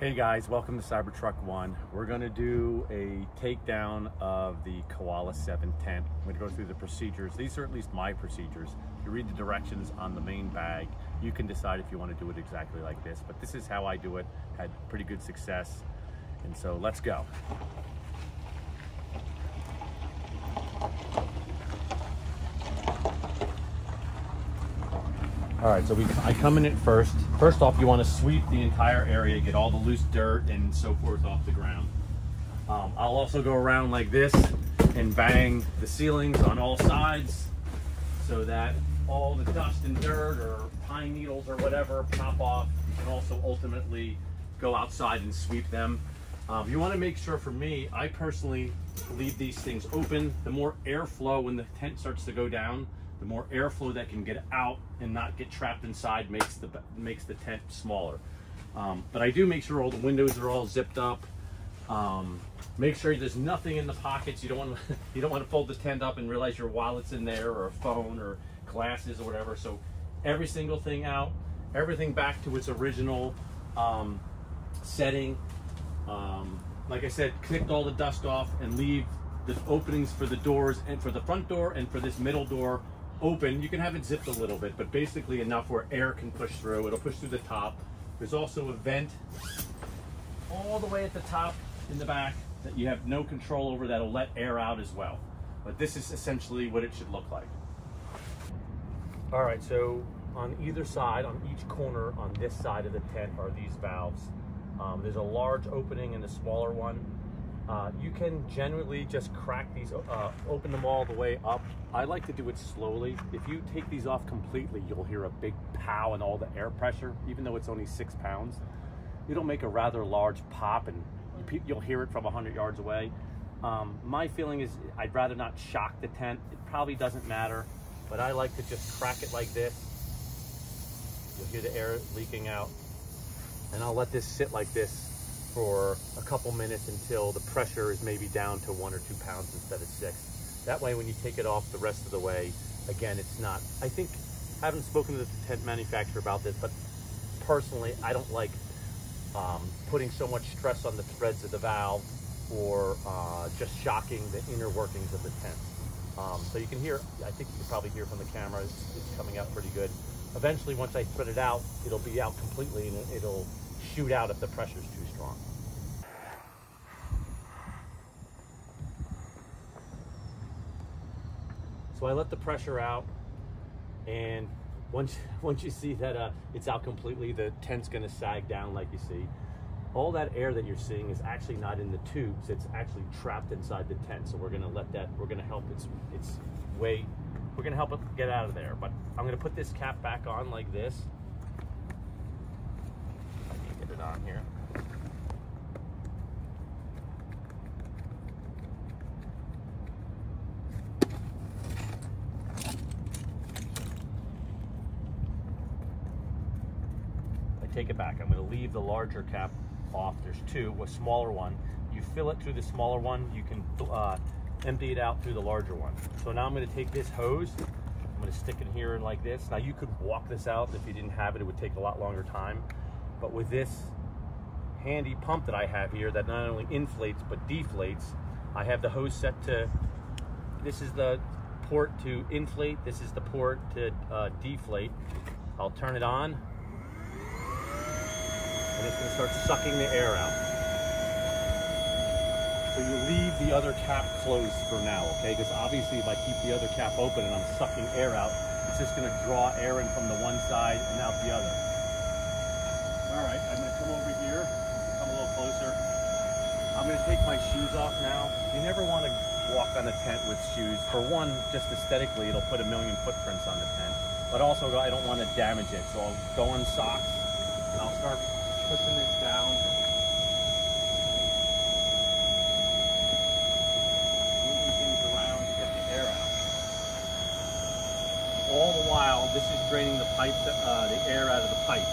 Hey guys, welcome to CyberTruck 1. We're going to do a takedown of the Koala 7 tent. I'm going to go through the procedures. These are at least my procedures. If you read the directions on the main bag, you can decide if you want to do it exactly like this. But this is how I do it. Had pretty good success. And so let's go. All right, so I come in it first. First off, you want to sweep the entire area, get all the loose dirt and so forth off the ground. I'll also go around like this and bang the ceilings on all sides so that all the dust and dirt or pine needles or whatever pop off. You can also ultimately go outside and sweep them. You want to make sure, for me, I personally leave these things open. The more airflow when the tent starts to go down, the more airflow that can get out and not get trapped inside makes the tent smaller. But I do make sure all the windows are all zipped up. Make sure there's nothing in the pockets. You don't want to fold the tent up and realize your wallet's in there, or a phone, or glasses, or whatever. So every single thing out, everything back to its original setting. Like I said, kick all the dust off and leave the openings for the doors and for the front door and for this middle door open. You can have it zipped a little bit, but basically enough where air can push through. It'll push through the top. There's also a vent all the way at the top in the back that you have no control over, that'll let air out as well. But this is essentially what it should look like. All right, so on either side, on each corner on this side of the tent are these valves. There's a large opening and a smaller one. You can generally just crack these, open them all the way up. I like to do it slowly. If you take these off completely, you'll hear a big pow and all the air pressure, even though it's only 6 pounds. It'll make a rather large pop and you'll hear it from 100 yards away. My feeling is I'd rather not shock the tent. It probably doesn't matter, but I like to just crack it like this. You'll hear the air leaking out. And I'll let this sit like this for a couple minutes until the pressure is maybe down to 1 or 2 pounds instead of 6. That way, when you take it off the rest of the way, again, it's not. I think, I haven't spoken to the tent manufacturer about this, but personally, I don't like putting so much stress on the threads of the valve or just shocking the inner workings of the tent. So you can hear, I think you can probably hear from the camera, it's coming out pretty good. Eventually, once I thread it out, it'll be out completely and it'll shoot out if the pressure's too strong. So I let the pressure out, and once you see that it's out completely, the tent's gonna sag down like you see. All that air that you're seeing is actually not in the tubes, it's actually trapped inside the tent. So we're gonna let that, we're gonna help its weight, we're gonna help it get out of there. But I'm gonna put this cap back on like this. I can get it on here. Take it back. I'm going to leave the larger cap off. There's two, a smaller one. You fill it through the smaller one, you can empty it out through the larger one. So now I'm going to take this hose, I'm going to stick it here like this. Now you could walk this out. If you didn't have it, it would take a lot longer time. But with this handy pump that I have here that not only inflates but deflates, I have the hose set to, this is the port to inflate, this is the port to deflate. I'll turn it on, and it's going to start sucking the air out. So you leave the other cap closed for now, okay? Because obviously if I keep the other cap open and I'm sucking air out, it's just going to draw air in from the one side and out the other. All right, I'm going to come over here, come a little closer. I'm going to take my shoes off now. You never want to walk on a tent with shoes. For one, just aesthetically, it'll put a million footprints on the tent. But also, I don't want to damage it, so I'll go on socks and I'll start pushing this down, moving things around to get the air out. All the while, this is draining the pipes, the air out of the pipes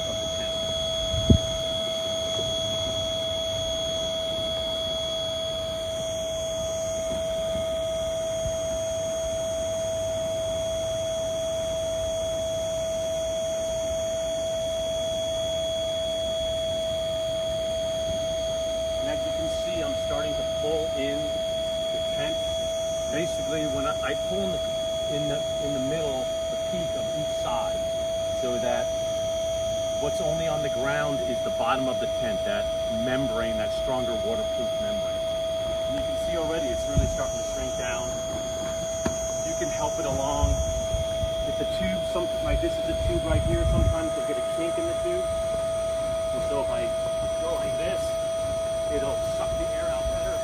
of the tent. in the middle, the peak of each side, so that what's only on the ground is the bottom of the tent, that membrane, that stronger waterproof membrane. And you can see already it's really starting to shrink down. You can help it along. If the tube, like this is a tube right here, sometimes you'll get a kink in the tube. And so if I go like this, it'll suck the air out better.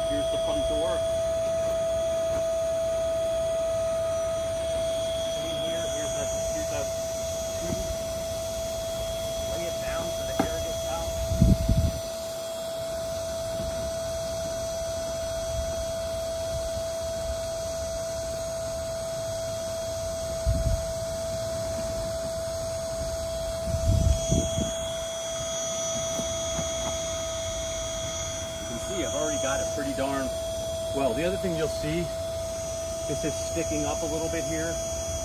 Here's the front door. Here's the tube. Lay it down so the air gets out. You can see I've already got it pretty darn well. The other thing you'll see, this is sticking up a little bit here.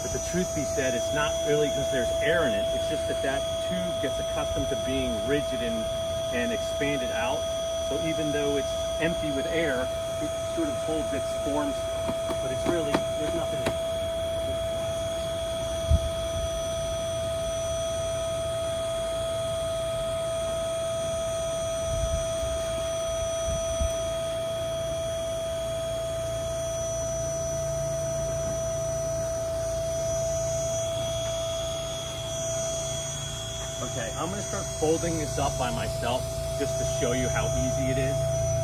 But the truth be said, it's not really because there's air in it. It's just that that tube gets accustomed to being rigid and expanded out. So even though it's empty with air, it sort of holds its forms. But it's really, there's nothing in it. Okay, I'm going to start folding this up by myself just to show you how easy it is,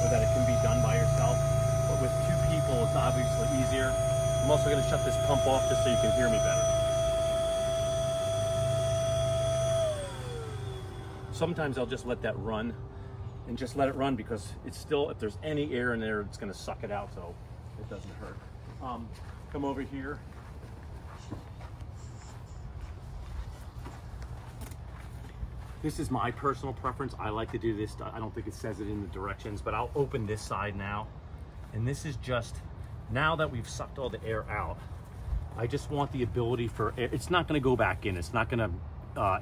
so that it can be done by yourself. But with two people, it's obviously easier. I'm also going to shut this pump off just so you can hear me better. Sometimes I'll just let that run, and just let it run because it's still, if there's any air in there, it's going to suck it out so it doesn't hurt. Come over here. This is my personal preference. I like to do this. I don't think it says it in the directions, but I'll open this side now. And this is just, now that we've sucked all the air out, I just want the ability for air. It's not gonna go back in. It's not gonna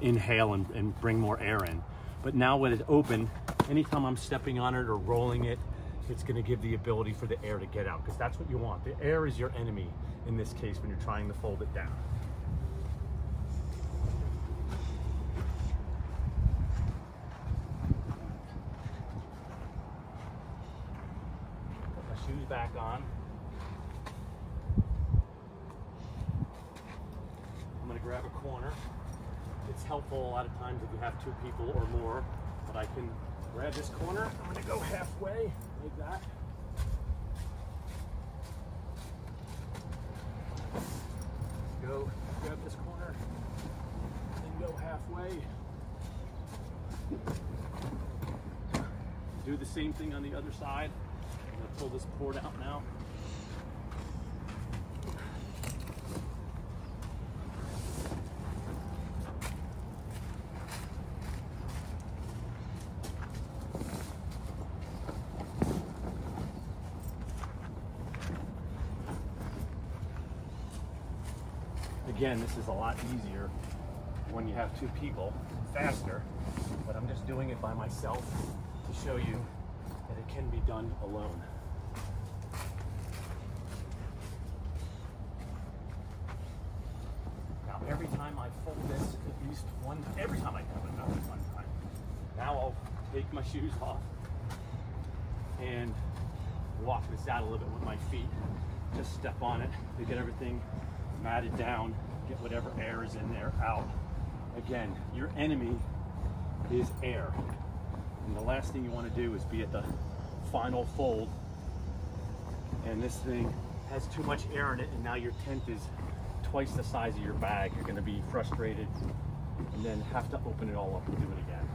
inhale and bring more air in. But now when it's open, anytime I'm stepping on it or rolling it, it's gonna give the ability for the air to get out, because that's what you want. The air is your enemy in this case when you're trying to fold it down. Shoes back on. I'm going to grab a corner. It's helpful a lot of times if you have two people or more, but I can grab this corner. I'm going to go halfway like that. Go grab this corner and go halfway. Do the same thing on the other side. I'm going to pull this port out now. Again, this is a lot easier when you have two people, faster, but I'm just doing it by myself to show you that it can be done alone. Now, every time I fold this, at least one, every time I do it, not one time. Now I'll take my shoes off and walk this out a little bit with my feet. Just step on it to get everything matted down, get whatever air is in there out. Again, your enemy is air. And the last thing you want to do is be at the final fold and this thing has too much air in it and now your tent is twice the size of your bag. You're going to be frustrated and then have to open it all up and do it again.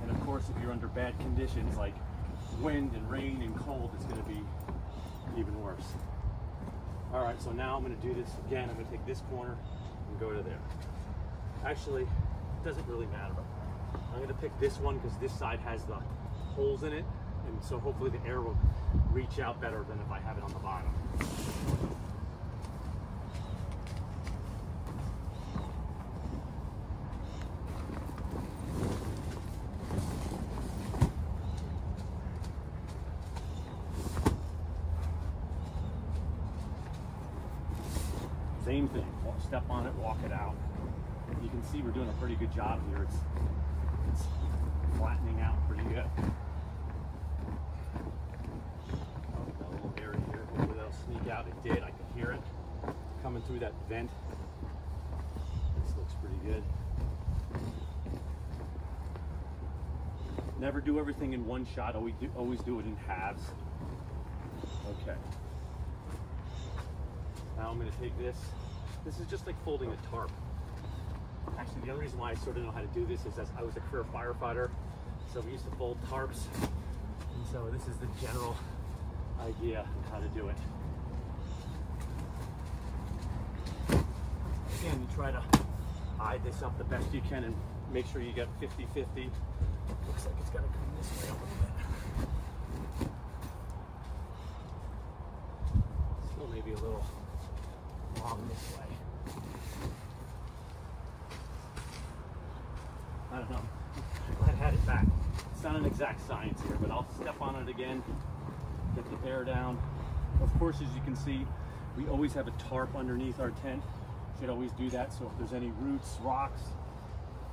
And of course, if you're under bad conditions like wind and rain and cold, it's going to be even worse. All right, so now I'm going to do this again. I'm going to take this corner and go to there. Actually, it doesn't really matter. I'm going to pick this one because this side has the holes in it, and so hopefully the air will reach out better than if I have it on the bottom. Same thing, step on it, walk it out. You can see we're doing a pretty good job here. It's flattening out pretty good. Oh, got a little area here, hopefully that'll sneak out. It did, I could hear it coming through that vent. This looks pretty good. Never do everything in one shot, always do it in halves. Okay. Now I'm going to take this. This is just like folding a tarp. Actually, the other reason why I sort of know how to do this is that I was a career firefighter, so we used to fold tarps. And so this is the general idea of how to do it. Again, you try to hide this up the best you can and make sure you get 50-50. Looks like it's got to come this way a little bit. Still maybe a little long this way. I don't know. I'm glad I had it back. It's not an exact science here, but I'll step on it again, get the air down. Of course, as you can see, we always have a tarp underneath our tent. Should always do that, so if there's any roots, rocks,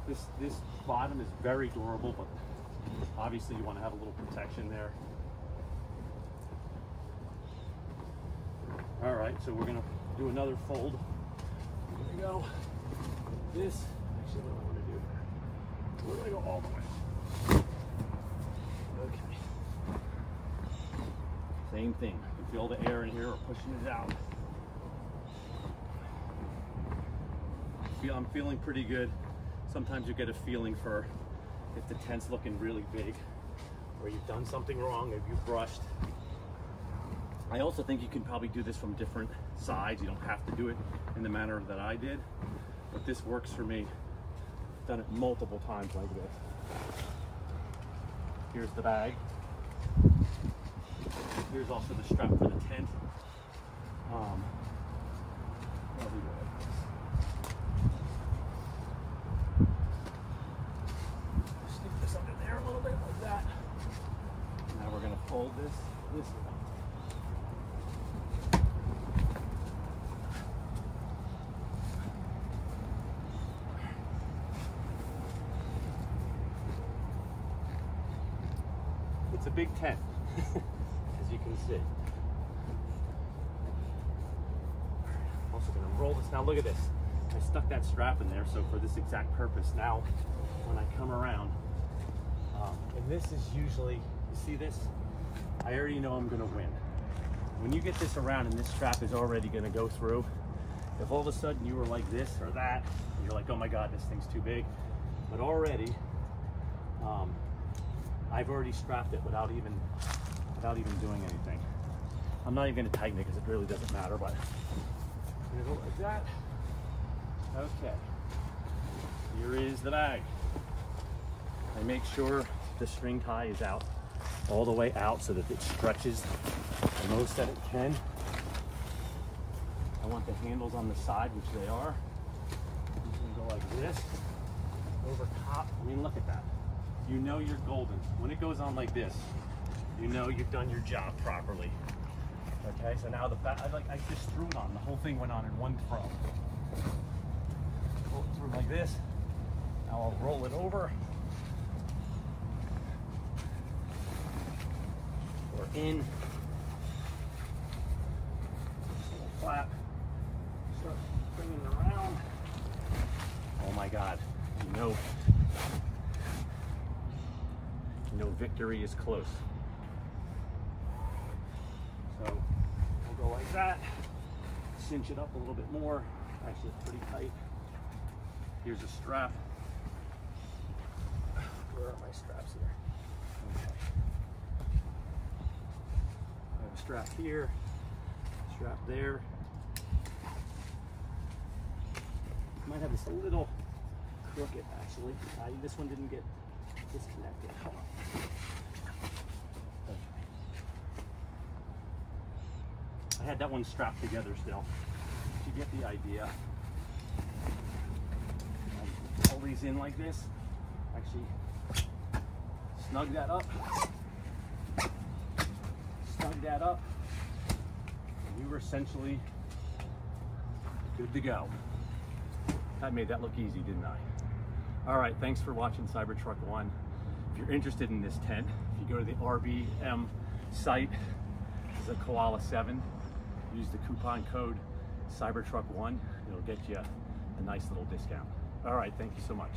this bottom is very durable, but obviously you want to have a little protection there. All right, so we're gonna do another fold. Here we go. This, actually what do I want to do here? We're gonna go all the way. Okay. Same thing, you can feel the air in here or pushing it out. I'm feeling pretty good. Sometimes you get a feeling for if the tent's looking really big or you've done something wrong, if you've brushed. I also think you can probably do this from different sides. You don't have to do it in the manner that I did, but this works for me. I've done it multiple times like this. Here's the bag. Here's also the strap for the tent. Stick this under there a little bit like that. Now we're going to fold this way. It's a big tent, as you can see. Also going to roll this. Now look at this. I stuck that strap in there, so for this exact purpose. Now, when I come around, and this is usually, you see this? I already know I'm going to win. When you get this around and this strap is already going to go through, if all of a sudden you were like this or that, you're like, oh my God, this thing's too big. But already, I've already strapped it without even doing anything. I'm not even going to tighten it because it really doesn't matter, but I'm going to go like that. Okay. Here is the bag. I make sure the string tie is out all the way out so that it stretches the most that it can. I want the handles on the side, which they are. I'm just going to go like this, over top. I mean, look at that. You know you're golden. When it goes on like this, you know you've done your job properly. Okay, so now the back, I just threw it on. The whole thing went on in one throw. Pull it through like this. Now I'll roll it over. Or in. Just a little flap. Start bringing it around. Oh my God, you know victory is close. So we'll go like that, cinch it up a little bit more. Actually, it's pretty tight. Here's a strap. Where are my straps here? Okay. I have a strap here, strap there. Might have this a little crooked actually. This one didn't get disconnected. Hold on. Okay. I had that one strapped together still. You get the idea. Pull these in like this. Actually, snug that up. Snug that up. And you were essentially Good to go. I made that look easy, didn't I? All right, thanks for watching CyberTruck 1. If you're interested in this tent, if you go to the RBM site, this is a Koala 7. Use the coupon code CyberTruck1. It'll get you a nice little discount. All right, thank you so much.